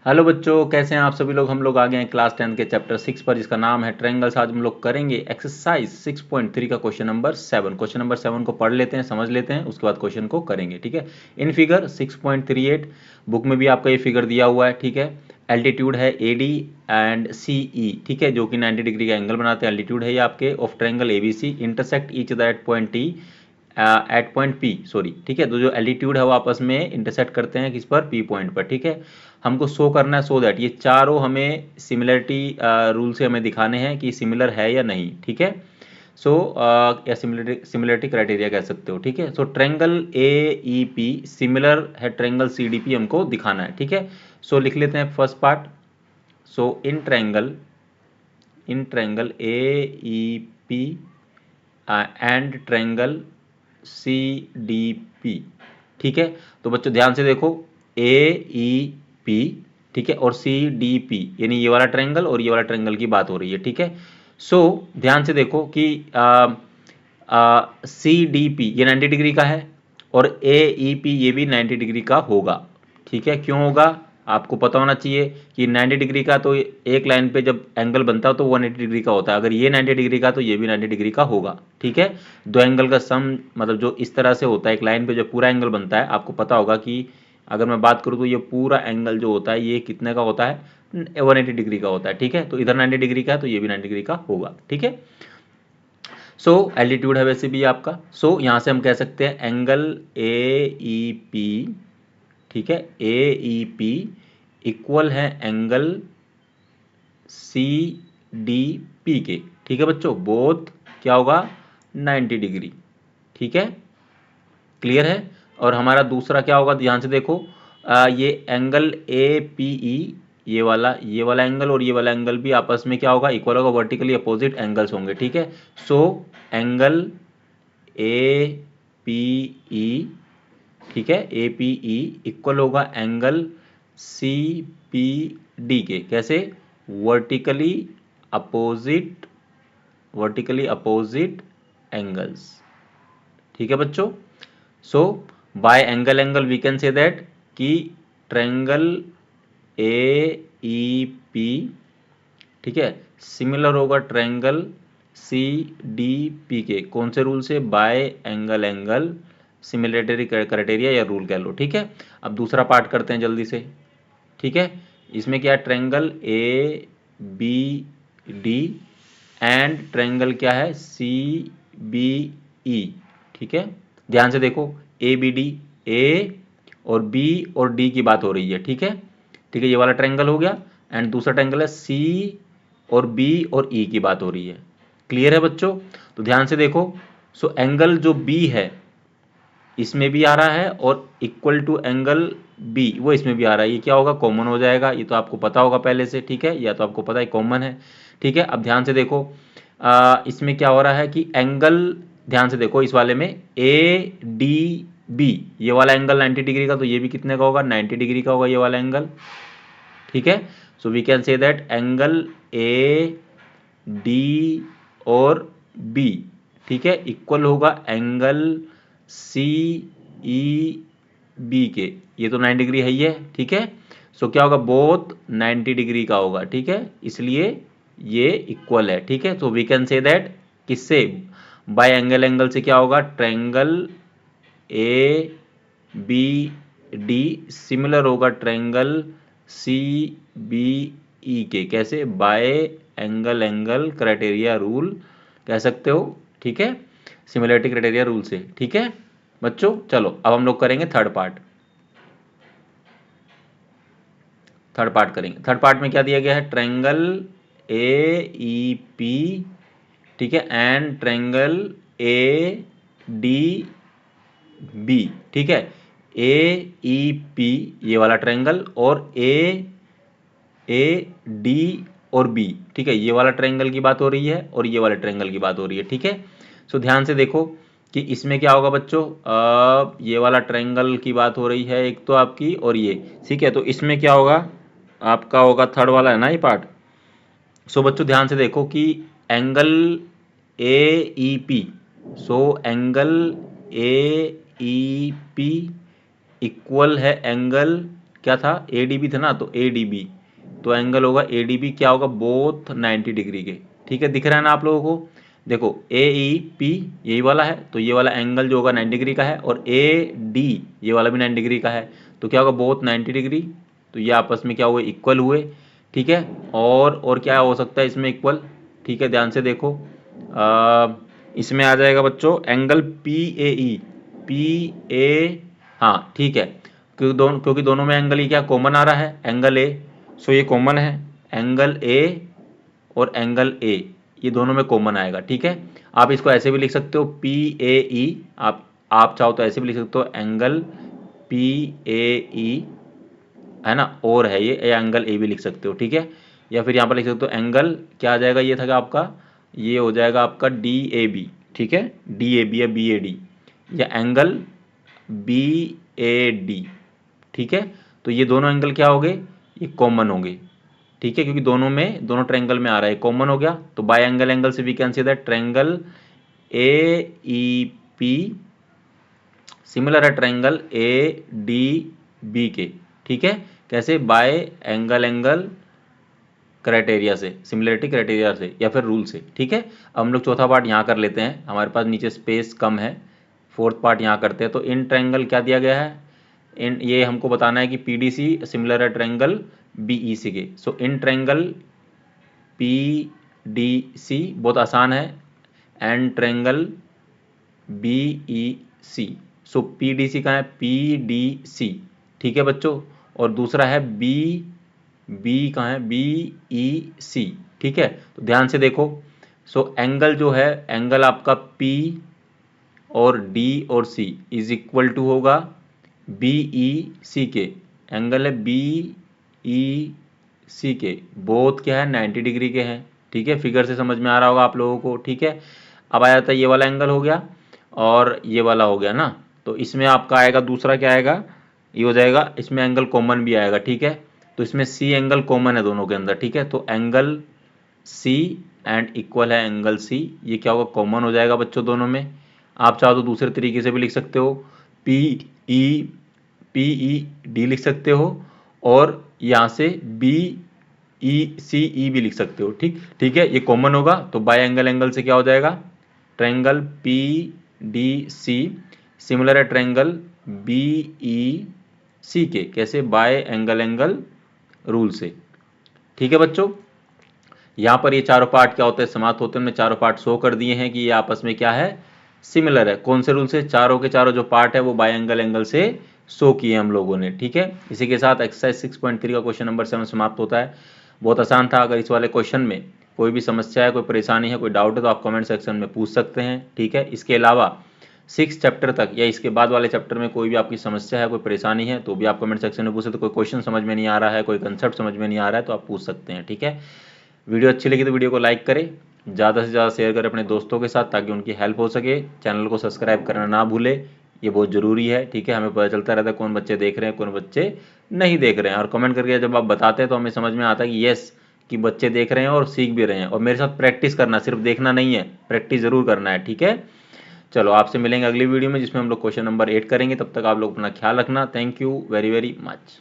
Hello बच्चों, कैसे हैं आप सभी लोग। हम लोग आ गए हैं क्लास 10 के चैप्टर 6 पर, जिसका नाम है ट्रायंगल्स। आज हम लोग करेंगे एक्सरसाइज 6.3 का क्वेश्चन नंबर 7। क्वेश्चन नंबर 7 को पढ़ लेते हैं, समझ लेते हैं, उसके बाद क्वेश्चन को करेंगे। ठीक है। इन फिगर 6.38 बुक में भी आपका ये फिगर दिया हुआ है। ठीक है। एल्टीट्यूड है ए डी एंड सी ई, ठीक है, जो कि 90 डिग्री का एंगल बनाते हैं। एल्टीट्यूड है ये आपके of triangle A B C, intersect each other at point T, at point P, sorry. ठीक है। तो जो एल्टीट्यूड है वो आपस में इंटरसेक्ट करते हैं किस पर, पी पॉइंट पर। ठीक है। हमको शो करना है सो दैट ये चारों हमें सिमिलरिटी रूल से हमें दिखाने हैं कि सिमिलर है या नहीं। ठीक है। सो या सिमिलरिटी क्राइटेरिया कह सकते हो। ठीक है। So triangle A E P similar है ट्रायंगल सी डी पी, हमको दिखाना है। ठीक है। सो लिख लेते हैं first part. So in triangle A E P and triangle C D P. ठीक है। तो बच्चों ध्यान से देखो, ए ई पी, ठीक है, और सी डी पी, यानी ये वाला ट्रायंगल और ये वाला ट्रायंगल की बात हो रही है। ठीक है। सो ध्यान से देखो कि सी डी पी ये 90 डिग्री का है और ए ई पी ये भी 90 डिग्री का होगा। ठीक है। क्यों होगा, आपको पता होना चाहिए कि 90 डिग्री का तो एक लाइन पे जब एंगल बनता है तो 180 डिग्री का होता है। अगर ये 90 डिग्री का तो ये भी 90 डिग्री का होगा। ठीक है। दो एंगल का सम, मतलब जो इस तरह से होता है एक लाइन पे जो पूरा एंगल बनता है, आपको पता होगा कि अगर मैं बात करूँ तो ये पूरा एंगल जो होता है ये कितने का होता है, 180 डिग्री का होता है। ठीक है। तो इधर 90 डिग्री का है तो ये भी 90 डिग्री का होगा। ठीक है। सो एल्टीट्यूड है वैसे भी आपका। सो यहाँ से हम कह सकते हैं एंगल ए ई पी, ठीक है, ए ई पी इक्वल है एंगल सी डी पी के। ठीक है बच्चों, बोथ क्या होगा, 90 डिग्री। ठीक है। क्लियर है। और हमारा दूसरा क्या होगा, ध्यान से देखो, ये एंगल ए पी ई, ये वाला एंगल और ये वाला एंगल भी आपस में क्या होगा, इक्वल होगा, वर्टिकली अपोजिट एंगल्स होंगे। ठीक है। So angle A P E, ठीक है, ए पी ई इक्वल होगा एंगल सी पी डी के। कैसे, vertically opposite, vertically opposite angles. ठीक है बच्चों। So by angle we can say that कि ट्रायंगल ए ई पी, ठीक है, सिमिलर होगा ट्रायंगल सी डी पी के। कौन से रूल से, बाय एंगल सिमिलरिटी क्राइटेरिया या रूल कह लो। ठीक है। अब दूसरा पार्ट करते हैं जल्दी से। ठीक है। इसमें क्या है, triangle A B D and triangle क्या है, सी बी ई। ठीक है। ध्यान से देखो, ए बी डी, ए और बी और डी की बात हो रही है। ठीक है। ठीक है, ये वाला ट्रायंगल हो गया। एंड दूसरा ट्रायंगल है सी और बी और ई की बात हो रही है। क्लियर है बच्चों। तो ध्यान से देखो, सो एंगल जो बी है इसमें भी आ रहा है और इक्वल टू एंगल बी वो इसमें भी आ रहा है। ये क्या होगा, कॉमन हो जाएगा। ये तो आपको पता होगा पहले से। ठीक है, या तो आपको पता है कॉमन है। ठीक है। अब ध्यान से देखो, इसमें क्या हो रहा है कि एंगल, ध्यान से देखो इस वाले में ए डी बी, ये वाला एंगल 90 डिग्री का, तो ये भी कितने का होगा, 90 डिग्री का होगा ये वाला एंगल। ठीक है। So we can say that angle A D और बी, ठीक है, इक्वल होगा एंगल सी ई बी के। ये तो 90 डिग्री है ही है। ठीक है। सो क्या होगा, बोथ 90 डिग्री का होगा। ठीक है, इसलिए ये इक्वल है। ठीक है। तो वी कैन से दैट किससे, बाय एंगल से क्या होगा, triangle A B D similar होगा ट्रायंगल सी बी ई के। कैसे, बाय एंगल क्राइटेरिया रूल कह सकते हो। ठीक है, सिमिलरिटी क्राइटेरिया रूल से। ठीक है बच्चों। चलो अब हम लोग करेंगे थर्ड पार्ट। थर्ड पार्ट करेंगे। थर्ड पार्ट में क्या दिया गया है, ट्रायंगल ए ई पी, ठीक है, and triangle A D B. ठीक है, ए ई पी ये वाला ट्रायंगल और ए डी और बी, ठीक है, ये वाला ट्रायंगल की बात हो रही है और ये वाले ट्रायंगल की बात हो रही है। ठीक है। सो ध्यान से देखो कि इसमें क्या होगा बच्चों, ये वाला ट्रायंगल की बात हो रही है एक तो आपकी, और ये, ठीक है, तो इसमें क्या होगा, आपका होगा थर्ड वाला है ना ये पार्ट। सो बच्चों ध्यान से देखो कि angle A E P, so angle A E P equal है एंगल क्या था, ADB था ना, तो ADB, तो एंगल होगा ADB क्या होगा, बोथ 90 डिग्री के। ठीक है, दिख रहा है ना आप लोगों को। देखो AEP यही वाला है, तो ये वाला एंगल जो होगा 90 डिग्री का है, और AD ये वाला भी 90 डिग्री का है, तो क्या होगा, बोथ 90 डिग्री, तो ये आपस में क्या हुए, इक्वल हुए। ठीक है, और क्या हो सकता है इसमें इक्वल, ठीक है, ध्यान से देखो, इसमें आ जाएगा बच्चों एंगल PAE, हाँ ठीक है, क्योंकि दोनों में एंगल ही क्या कॉमन आ रहा है, एंगल ए, सो ये कॉमन है, एंगल ए और एंगल ए ये दोनों में कॉमन आएगा। ठीक है, आप इसको ऐसे भी लिख सकते हो PAE, आप चाहो तो ऐसे भी लिख सकते हो एंगल PAE, है ना, और है ये एंगल ए भी लिख सकते हो। ठीक है, या फिर यहाँ पर लिख सकते हो एंगल क्या आ जाएगा, ये था आपका, ये हो जाएगा आपका DAB। ठीक है, DAB या BAD, या एंगल BAD। ठीक है, तो ये दोनों एंगल क्या हो गए, ये कॉमन होंगे। ठीक है, क्योंकि दोनों ट्रायंगल में आ रहा है, कॉमन हो गया, तो बाय एंगल से we can see that triangle AEP similar है ट्रायंगल ADB के। ठीक है, कैसे, बाय एंगल क्राइटेरिया से, सिमिलरिटी क्राइटेरिया से, या फिर रूल से। ठीक है, अब हम लोग चौथा पार्ट यहाँ कर लेते हैं, हमारे पास नीचे स्पेस कम है, फोर्थ पार्ट यहाँ करते हैं। तो इन ट्रायंगल क्या दिया गया है, इन ये हमको बताना है कि PDC सिमिलर है ट्रायंगल BEC के। सो इन ट्रायंगल PDC बहुत आसान है, and triangle BEC, so PDC कहाँ है, PDC। ठीक है बच्चों, और दूसरा है B कहाँ है, BEC। ठीक है, तो ध्यान से देखो, सो एंगल जो है, एंगल आपका P और D और C इज इक्वल टू होगा BEC के, एंगल है BEC के, बोथ क्या है 90 डिग्री के हैं। ठीक है, फिगर से समझ में आ रहा होगा आप लोगों को। ठीक है, अब आ जाता है ये वाला एंगल हो गया और ये वाला हो गया ना, तो इसमें आपका आएगा दूसरा क्या आएगा, ये हो जाएगा, इसमें एंगल कॉमन भी आएगा। ठीक है, तो इसमें C एंगल कॉमन है दोनों के अंदर। ठीक है, तो एंगल C एंड इक्वल है एंगल C, ये क्या होगा, कॉमन हो जाएगा बच्चों दोनों में। आप चाहो तो दूसरे तरीके से भी लिख सकते हो, PED लिख सकते हो, और यहाँ से BECE भी लिख सकते हो। ठीक है, ये कॉमन होगा, तो बाय एंगल से क्या हो जाएगा, ट्रायंगल PDC सिमिलर है ट्रायंगल BEC के, कैसे, बाय एंगल रूल से। ठीक है बच्चों, यहाँ पर ये चारों पार्ट क्या होते हैं, समाप्त होते हैं। हमने चारों पार्ट शो कर दिए हैं कि ये आपस में क्या है, सिमिलर है। कौन से रूल से, चारों के चारों जो पार्ट है वो बाय एंगल से शो किए हम लोगों ने। ठीक है, इसी के साथ एक्सरसाइज 6.3 का क्वेश्चन नंबर 7 समाप्त होता है। बहुत आसान था। अगर इस वाले क्वेश्चन में कोई भी समस्या है, कोई परेशानी है, कोई डाउट है, तो आप कमेंट सेक्शन में पूछ सकते हैं। ठीक है, इसके अलावा 6 चैप्टर तक या इसके बाद वाले चैप्टर में कोई भी आपकी समस्या है, कोई परेशानी है, तो भी आप कमेंट सेक्शन में पूछ सकते हैं। कोई क्वेश्चन समझ में नहीं आ रहा है, कोई कंसेप्ट समझ में नहीं आ रहा है, तो आप पूछ सकते हैं। ठीक है, वीडियो अच्छी लगी तो वीडियो को लाइक करें, ज़्यादा से ज़्यादा शेयर करें अपने दोस्तों के साथ, ताकि उनकी हेल्प हो सके। चैनल को सब्सक्राइब करना ना भूले, ये बहुत ज़रूरी है। ठीक है, हमें पता चलता रहता है कौन बच्चे देख रहे हैं, कौन बच्चे नहीं देख रहे हैं, और कमेंट करके जब आप बताते हैं तो हमें समझ में आता है कि येस, कि बच्चे देख रहे हैं और सीख भी रहे हैं। और मेरे साथ प्रैक्टिस करना, सिर्फ देखना नहीं है, प्रैक्टिस ज़रूर करना है। ठीक है, चलो आपसे मिलेंगे अगली वीडियो में, जिसमें हम लोग क्वेश्चन नंबर 8 करेंगे। तब तक आप लोग अपना ख्याल रखना। Thank you very very much.